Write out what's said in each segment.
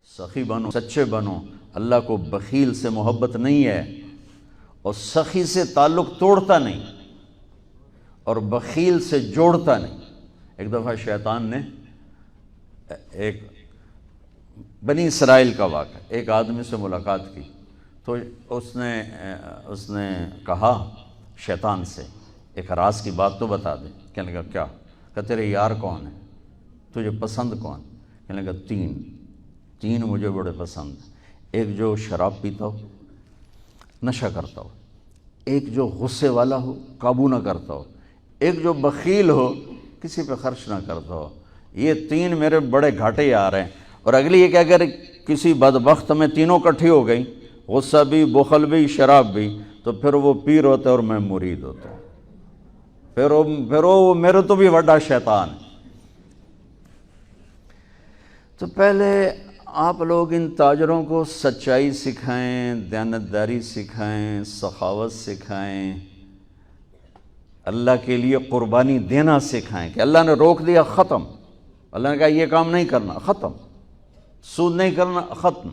سخی بنو، سچے بنو۔ اللہ کو بخیل سے محبت نہیں ہے، اور سخی سے تعلق توڑتا نہیں، اور بخیل سے جوڑتا نہیں۔ ایک دفعہ شیطان نے ایک بنی اسرائیل کا واقعہ، ایک آدمی سے ملاقات کی، تو اس نے کہا شیطان سے، ایک راز کی بات تو بتا دے۔ کہنے لگا کیا؟ کہ تیرے یار کون ہیں، تجھے پسند کون؟ کہنے لگا تین مجھے بڑے پسند ہیں۔ ایک جو شراب پیتا ہو، نشہ کرتا ہو، ایک جو غصے والا ہو، قابو نہ کرتا ہو، ایک جو بخیل ہو، کسی پہ خرچ نہ کرتا ہو۔ یہ تین میرے بڑے گھاٹے آ رہے ہیں۔ اور اگلی یہ کہ اگر کسی بدبخت میں تینوں کٹھی ہو گئی، غصہ بھی، بخل بھی، شراب بھی، تو پھر وہ پیر ہوتا ہے اور میں مرید ہوتا ہوں، پھر وہ میرے تو بھی بڑا شیطان ہے۔ تو پہلے آپ لوگ ان تاجروں کو سچائی سکھائیں، دیانتداری سکھائیں، سخاوت سکھائیں، اللہ کے لیے قربانی دینا سکھائیں کہ اللہ نے روک دیا، ختم۔ اللہ نے کہا یہ کام نہیں کرنا، ختم۔ سود نہیں کرنا، ختم۔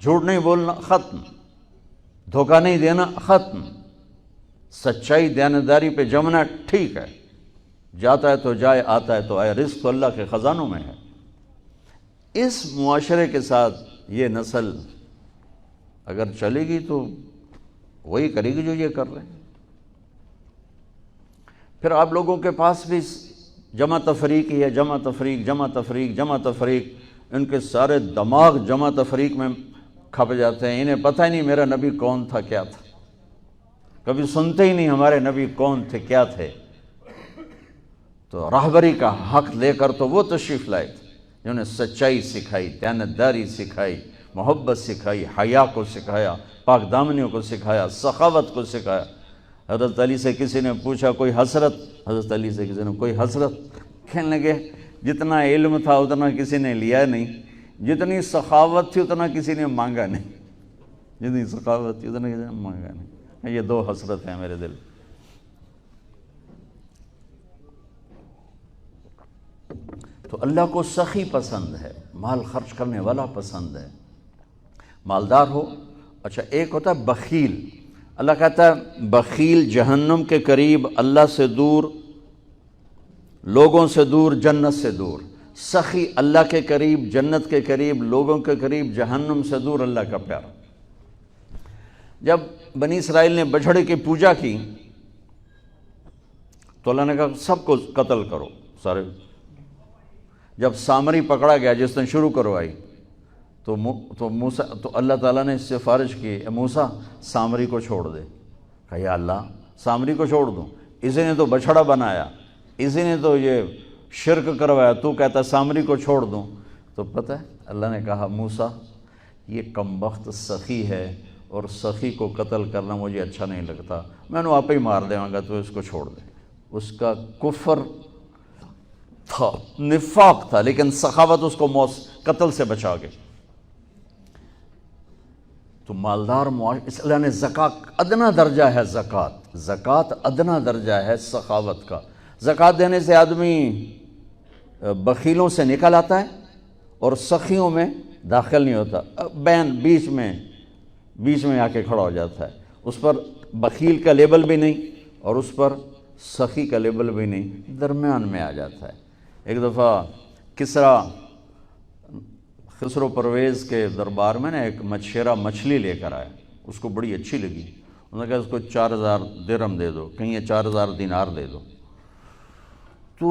جھوٹ نہیں بولنا، ختم۔ دھوکہ نہیں دینا، ختم۔ سچائی دیانتداری پہ جمنا ٹھیک ہے، جاتا ہے تو جائے، آتا ہے تو آئے، رزق تو اللہ کے خزانوں میں ہے۔ اس معاشرے کے ساتھ یہ نسل اگر چلے گی تو وہی کرے گی جو یہ کر رہے ہیں۔ پھر آپ لوگوں کے پاس بھی جمع تفریق ہی ہے، جمع تفریق، جمع تفریق، جمع تفریق۔ ان کے سارے دماغ جمع تفریق میں کھپ جاتے ہیں، انہیں پتہ ہی نہیں میرا نبی کون تھا، کیا تھا، کبھی سنتے ہی نہیں ہمارے نبی کون تھے، کیا تھے۔ تو راہبری کا حق لے کر تو وہ تشریف لائے تھے جنہوں نے سچائی سکھائی، دیانتداری سکھائی، محبت سکھائی، حیا کو سکھایا، پاک دامنیوں کو سکھایا، سخاوت کو سکھایا۔ حضرت علی سے کسی نے پوچھا کوئی حسرت، حضرت علی سے کسی نے کوئی حسرت، کہنے لگے جتنا علم تھا اتنا کسی نے لیا نہیں، جتنی سخاوت تھی اتنا کسی نے مانگا نہیں، جتنی سخاوت تھی اتنا کسی نے مانگا نہیں۔ یہ دو حسرت ہیں میرے دل۔ تو اللہ کو سخی پسند ہے، مال خرچ کرنے والا پسند ہے، مالدار ہو۔ اچھا ایک ہوتا ہے بخیل، اللہ کہتا ہے بخیل جہنم کے قریب، اللہ سے دور، لوگوں سے دور، جنت سے دور۔ سخی اللہ کے قریب، جنت کے قریب، لوگوں کے قریب، جہنم سے دور، اللہ کا پیارا۔ جب بنی اسرائیل نے بچھڑے کی پوجا کی تو اللہ نے کہا سب کو قتل کرو، سارے۔ جب سامری پکڑا گیا جس نے شروع کروائی تو اللہ تعالیٰ نے اس سے سفارش کی، اے موسیٰ سامری کو چھوڑ دے۔ کہا یا اللہ سامری کو چھوڑ دوں؟ اسی نے تو بچھڑا بنایا، اسی نے تو یہ شرک کروایا، تو کہتا سامری کو چھوڑ دوں؟ تو پتہ ہے اللہ نے کہا موسیٰ یہ کمبخت سخی ہے، اور سخی کو قتل کرنا مجھے اچھا نہیں لگتا، میں نے آپ ہی مار دے گا، تو اس کو چھوڑ دے۔ اس کا کفر تھا، نفاق تھا، لیکن سخاوت اس کو قتل سے بچا گئی۔ تو مالدار اس اللہ نے زکوٰۃ ادنا درجہ ہے، زکوٰۃ ادنا درجہ ہے سخاوت کا۔ زکوٰۃ دینے سے آدمی بخیلوں سے نکل آتا ہے اور سخیوں میں داخل نہیں ہوتا، بین بیچ میں آ کے کھڑا ہو جاتا ہے۔ اس پر بخیل کا لیبل بھی نہیں اور اس پر سخی کا لیبل بھی نہیں، درمیان میں آ جاتا ہے۔ ایک دفعہ خسرو پرویز کے دربار میں نے ایک مچھیرا مچھلی لے کر آیا، اس کو بڑی اچھی لگی، انہوں نے کہا اس کو 4000 درہم دے دو، کہیں یہ 4000 دینار دے دو۔ تو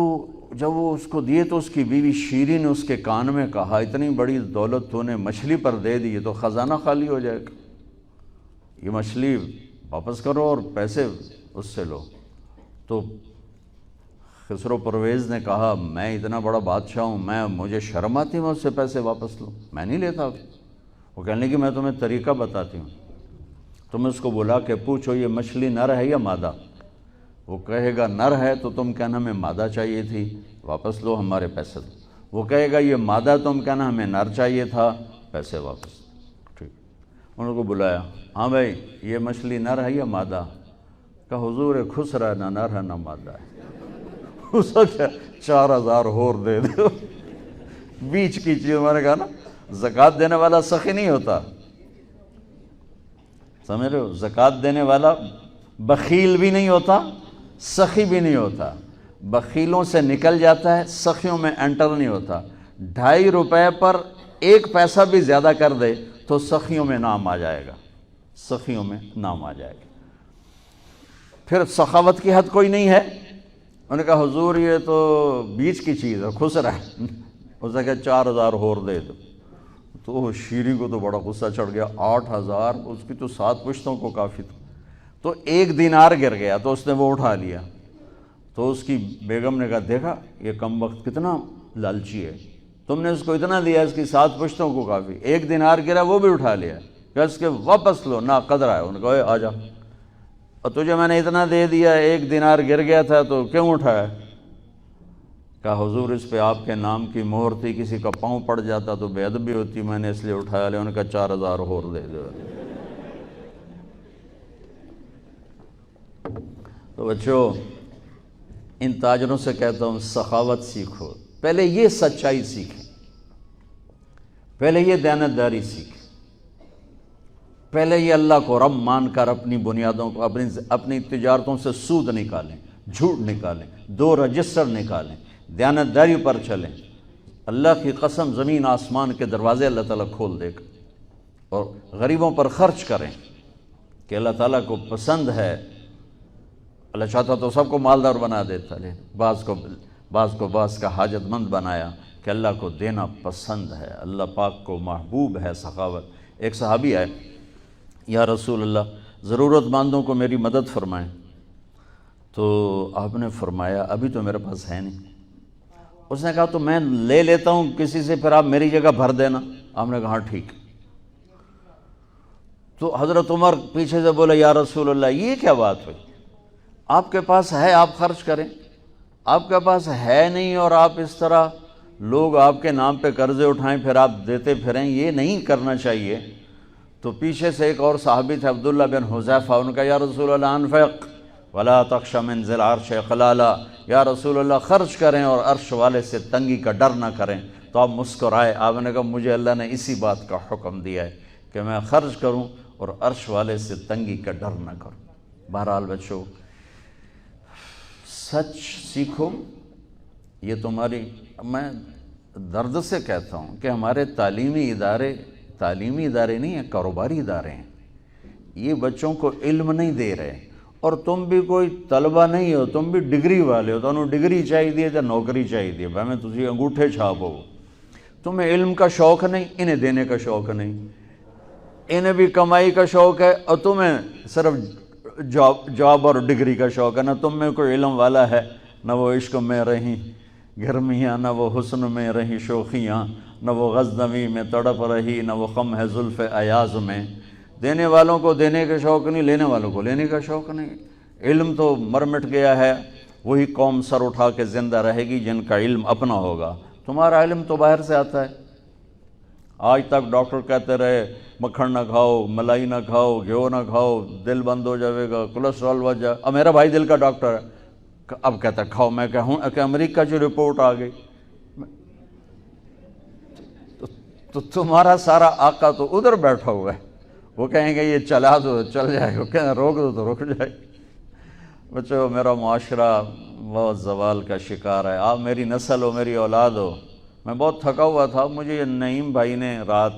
جب وہ اس کو دیے تو اس کی بیوی شیری نے اس کے کان میں کہا اتنی بڑی دولت تو نے مچھلی پر دے دی، تو خزانہ خالی ہو جائے گا، یہ مچھلی واپس کرو اور پیسے اس سے لو۔ تو خسرو پرویز نے کہا میں اتنا بڑا بادشاہ ہوں، مجھے شرم آتی میں اس سے پیسے واپس لوں، میں نہیں لیتا۔ وہ کہنے لگی میں تمہیں طریقہ بتاتی ہوں، تم اس کو بلا کے پوچھو یہ مچھلی نر ہے یا مادہ، وہ کہے گا نر ہے تو تم کہنا ہمیں مادہ چاہیے تھی، واپس لو ہمارے پیسے دو۔ وہ کہے گا یہ مادہ، تم کہنا ہمیں نر چاہیے تھا، پیسے واپس۔ ٹھیک، انہوں کو بلایا، ہاں بھائی یہ مچھلی نر ہے یا مادہ؟ کہا حضور خسرا نہ نر ہے نہ مادہ ہے۔ اس کو 4000 اور دے دو، بیچ کی چیز۔ میں نے کہا نا زکوٰۃ دینے والا سخی نہیں ہوتا، سمجھ رہے ہو؟ زکوٰۃ دینے والا بخیل بھی نہیں ہوتا، سخی بھی نہیں ہوتا، بخیلوں سے نکل جاتا ہے، سخیوں میں انٹر نہیں ہوتا۔ 2.5 روپے پر 1 پیسہ بھی زیادہ کر دے تو سخیوں میں نام آ جائے گا، سخیوں میں نام آ جائے گا۔ پھر سخاوت کی حد کوئی نہیں ہے۔ انہوں نے کہا حضور یہ تو بیچ کی چیز ہے، خسرا ہے۔ اس نے کہا 4,000 اور دے دو۔ تو شیریں کو تو بڑا غصہ چڑھ گیا، 8,000، اس کی تو 7 پشتوں کو کافی تھا۔ تو 1 دینار گر گیا تو اس نے وہ اٹھا لیا۔ تو اس کی بیگم نے کہا دیکھا یہ کم وقت کتنا لالچی ہے، تم نے اس کو اتنا دیا، اس کی 7 پشتوں کو کافی، 1 دینار گرا وہ بھی اٹھا لیا، کہ اس کے واپس لو، نا قدر ہے۔ انہوں نے کہا آ جا، اور تجھے میں نے اتنا دے دیا، 1 دینار گر گیا تھا تو کیوں اٹھایا؟ کہا حضور اس پہ آپ کے نام کی مہر تھی، کسی کا پاؤں پڑ جاتا تو بے ادبی ہوتی، میں نے اس لیے اٹھایا لیا۔ انہوں نے کہا 4,000 اور دے دو۔ تو بچوں ان تاجروں سے کہتا ہوں سخاوت سیکھو، پہلے یہ سچائی سیکھیں، پہلے یہ دیانتداری سیکھیں، پہلے یہ اللہ کو رب مان کر اپنی بنیادوں کو، اپنی تجارتوں سے سود نکالیں، جھوٹ نکالیں، 2 رجسٹر نکالیں، دیانتداری پر چلیں۔ اللہ کی قسم زمین آسمان کے دروازے اللہ تعالیٰ کھول دے گا، اور غریبوں پر خرچ کریں کہ اللہ تعالیٰ کو پسند ہے۔ اللہ چاہتا تو سب کو مالدار بنا دیتا، لیکن بعض کو بعض کا حاجت مند بنایا کہ اللہ کو دینا پسند ہے، اللہ پاک کو محبوب ہے سخاوت۔ ایک صحابی آئے، یا رسول اللہ ضرورت مندوں کو میری مدد فرمائیں۔ تو آپ نے فرمایا ابھی تو میرے پاس ہے نہیں۔ اس نے کہا تو میں لے لیتا ہوں کسی سے، پھر آپ میری جگہ بھر دینا۔ آپ نے کہا ہاں ٹھیک۔ تو حضرت عمر پیچھے سے بولے یا رسول اللہ یہ کیا بات ہوئی، آپ کے پاس ہے آپ خرچ کریں، آپ کے پاس ہے نہیں اور آپ اس طرح لوگ آپ کے نام پہ قرضے اٹھائیں پھر آپ دیتے پھریں، یہ نہیں کرنا چاہیے۔ تو پیچھے سے ایک اور صحابی تھے عبداللہ بن حذیفہ، ان کا یا رسول اللہ انفق ولا تخش من ذی العرش خلالا، یا رسول اللہ خرچ کریں اور عرش والے سے تنگی کا ڈر نہ کریں۔ تو آپ مسکرائے، آپ نے کہا مجھے اللہ نے اسی بات کا حکم دیا ہے کہ میں خرچ کروں اور عرش والے سے تنگی کا ڈر نہ کروں۔ بہرحال بچوں سچ سیکھو، یہ تمہاری، میں درد سے کہتا ہوں کہ ہمارے تعلیمی ادارے نہیں ہیں، کاروباری ادارے ہیں۔ یہ بچوں کو علم نہیں دے رہے، اور تم بھی کوئی طلبہ نہیں ہو، تم بھی ڈگری والے ہو، تو انہوں ڈگری چاہیے یا نوکری چاہیے، بھائی میں تجھے انگوٹھے چھاپ ہو۔ تمہیں علم کا شوق نہیں، انہیں دینے کا شوق نہیں، انہیں بھی کمائی کا شوق ہے اور تمہیں صرف جاب اور ڈگری کا شوق ہے۔ نہ تم میں کوئی علم والا ہے، نہ وہ عشق میں رہیں گرمیاں، نہ وہ حسن میں رہیں شوخیاں، نہ وہ غزنوی میں تڑپ رہی، نہ وہ خم ہے زلف ایاز میں۔ دینے والوں کو دینے کا شوق نہیں، لینے والوں کو لینے کا شوق نہیں۔ علم تو مر مٹ گیا ہے، وہی قوم سر اٹھا کے زندہ رہے گی جن کا علم اپنا ہوگا۔ تمہارا علم تو باہر سے آتا ہے۔ آج تک ڈاکٹر کہتے رہے مکھن نہ کھاؤ، ملائی نہ کھاؤ، گھیو نہ کھاؤ، دل بند ہو جائے گا، کولیسٹرول بڑھ جائے۔ اب میرا بھائی دل کا ڈاکٹر ہے، اب کہتا ہے کھاؤ۔ میں کہوں کہ امریکہ کی رپورٹ آ گئی، تو تمہارا سارا آقا تو ادھر بیٹھا ہوا ہے، وہ کہیں گے یہ چلا دو چل جائے گا، کہیں روک دو تو رک جائے گا۔ بچوں میرا معاشرہ بہت زوال کا شکار ہے، آپ میری نسل ہو، میری اولاد ہو۔ میں بہت تھکا ہوا تھا، مجھے نعیم بھائی نے رات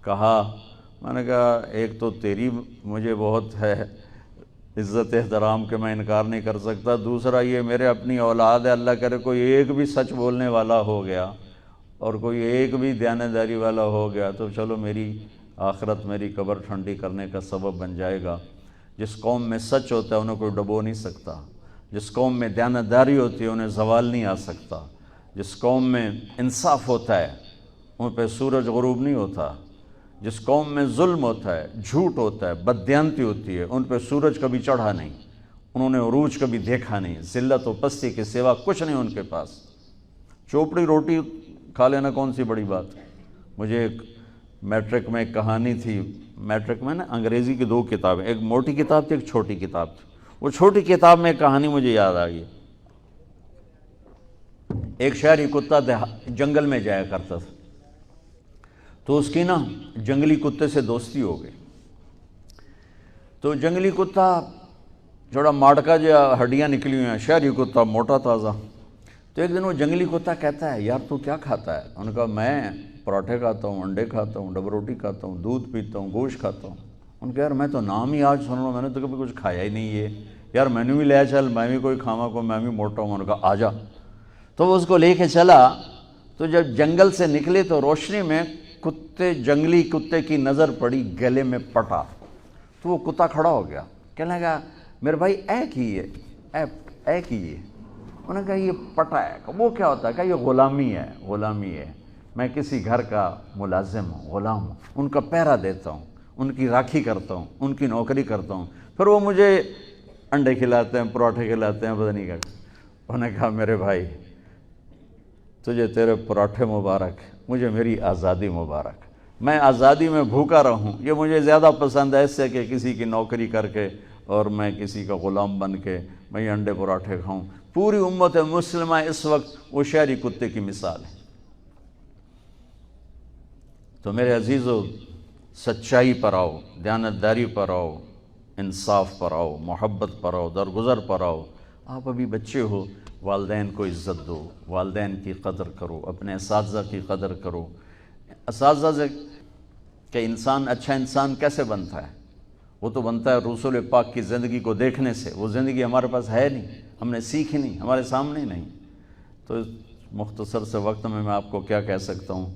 کہا، میں نے کہا ایک تو تیری مجھے بہت ہے عزت احترام کہ میں انکار نہیں کر سکتا، دوسرا یہ میرے اپنی اولاد ہے، اللہ کرے کوئی ایک بھی سچ بولنے والا ہو گیا اور کوئی ایک بھی دیانتداری والا ہو گیا تو چلو میری آخرت، میری قبر ٹھنڈی کرنے کا سبب بن جائے گا۔ جس قوم میں سچ ہوتا ہے انہیں کوئی ڈبو نہیں سکتا، جس قوم میں دیانتداری ہوتی ہے انہیں زوال نہیں آ سکتا، جس قوم میں انصاف ہوتا ہے ان پہ سورج غروب نہیں ہوتا، جس قوم میں ظلم ہوتا ہے، جھوٹ ہوتا ہے، بددیانتی ہوتی ہے، ان پہ سورج کبھی چڑھا نہیں، انہوں نے عروج کبھی دیکھا نہیں، ذلت و پستی کے سوا کچھ نہیں ان کے پاس۔ چوپڑی روٹی کھا لینا کون سی بڑی بات۔ مجھے ایک میٹرک میں ایک کہانی تھی، میٹرک میں نا انگریزی کی 2 کتابیں، ایک موٹی کتاب تھی ایک چھوٹی کتاب تھی، وہ چھوٹی کتاب میں ایک کہانی مجھے یاد آ گئی۔ ایک شہری کتا جنگل میں جایا کرتا تھا، تو اس کی نا جنگلی کتے سے دوستی ہو گئی. تو جنگلی کتا جوڑا ماڑکا جو ہڈیاں نکلی ہوئی ہیں، شہری کتا موٹا تازہ. تو ایک دن وہ جنگلی کتا کہتا ہے یار تو کیا کھاتا ہے؟ انہوں نے کہا میں پراٹھے کھاتا ہوں، انڈے کھاتا ہوں، ڈبل روٹی کھاتا ہوں، دودھ پیتا ہوں، گوشت کھاتا ہوں. ان کہا یار میں تو نام ہی آج سن رہا ہوں، میں نے تو کبھی کچھ کھایا ہی نہیں ہے یار، میں نے بھی لے چل، میں بھی کوئی کھاوا کو، میں بھی موٹا ہوں. انہوں نے کہا آ جا. تو وہ اس کو لے کے چلا. تو جب جنگل سے نکلے تو روشنی میں جنگلی کتے کی نظر پڑی گلے میں پٹا. تو وہ کتا کھڑا ہو گیا، کہنے لگا میرے بھائی اے کی ہے، اے کی ہے. انہوں نے کہا یہ پٹا ہے. وہ کیا ہوتا ہے؟ کہ یہ غلامی ہے، غلامی ہے. میں کسی گھر کا ملازم ہوں، غلام ہوں، ان کا پہرا دیتا ہوں، ان کی راکھی کرتا ہوں، ان کی نوکری کرتا ہوں، پھر وہ مجھے انڈے کھلاتے ہیں، پراٹھے کھلاتے ہیں، پتہ نہیں کیا. انہوں نے کہا میرے بھائی تجھے تیرے پراٹھے مبارک، مجھے میری آزادی مبارک. میں آزادی میں بھوکا رہوں یہ مجھے زیادہ پسند ہے اس سے کہ کسی کی نوکری کر کے اور میں کسی کا غلام بن کے میں یہ انڈے پراٹھے کھاؤں. پوری امت مسلمہ اس وقت وہ شہری کتے کی مثال ہے. تو میرے عزیزو، سچائی پر آؤ، دیانتداری پر آؤ، انصاف پر آؤ، محبت پر آؤ، درگزر پر آؤ. آپ ابھی بچے ہو، والدین کو عزت دو، والدین کی قدر کرو، اپنے اساتذہ کی قدر کرو. اساتذہ سے کہ انسان اچھا انسان کیسے بنتا ہے؟ وہ تو بنتا ہے رسول پاک کی زندگی کو دیکھنے سے. وہ زندگی ہمارے پاس ہے نہیں، ہم نے سیکھی نہیں، ہمارے سامنے نہیں. تو مختصر سے وقت میں آپ کو کیا کہہ سکتا ہوں؟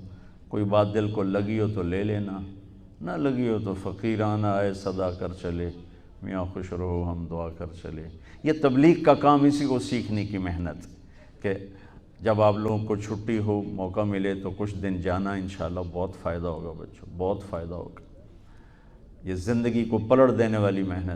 کوئی بات دل کو لگی ہو تو لے لینا، نہ لگی ہو تو فقیرانہ آئے صدا کر چلے، میاں خوش رہو ہم دعا کر چلے. یہ تبلیغ کا کام اسی کو سیکھنے کی محنت، کہ جب آپ لوگوں کو چھٹی ہو، موقع ملے تو کچھ دن جانا، انشاءاللہ بہت فائدہ ہوگا بچوں، بہت فائدہ ہوگا. یہ زندگی کو پلٹ دینے والی محنت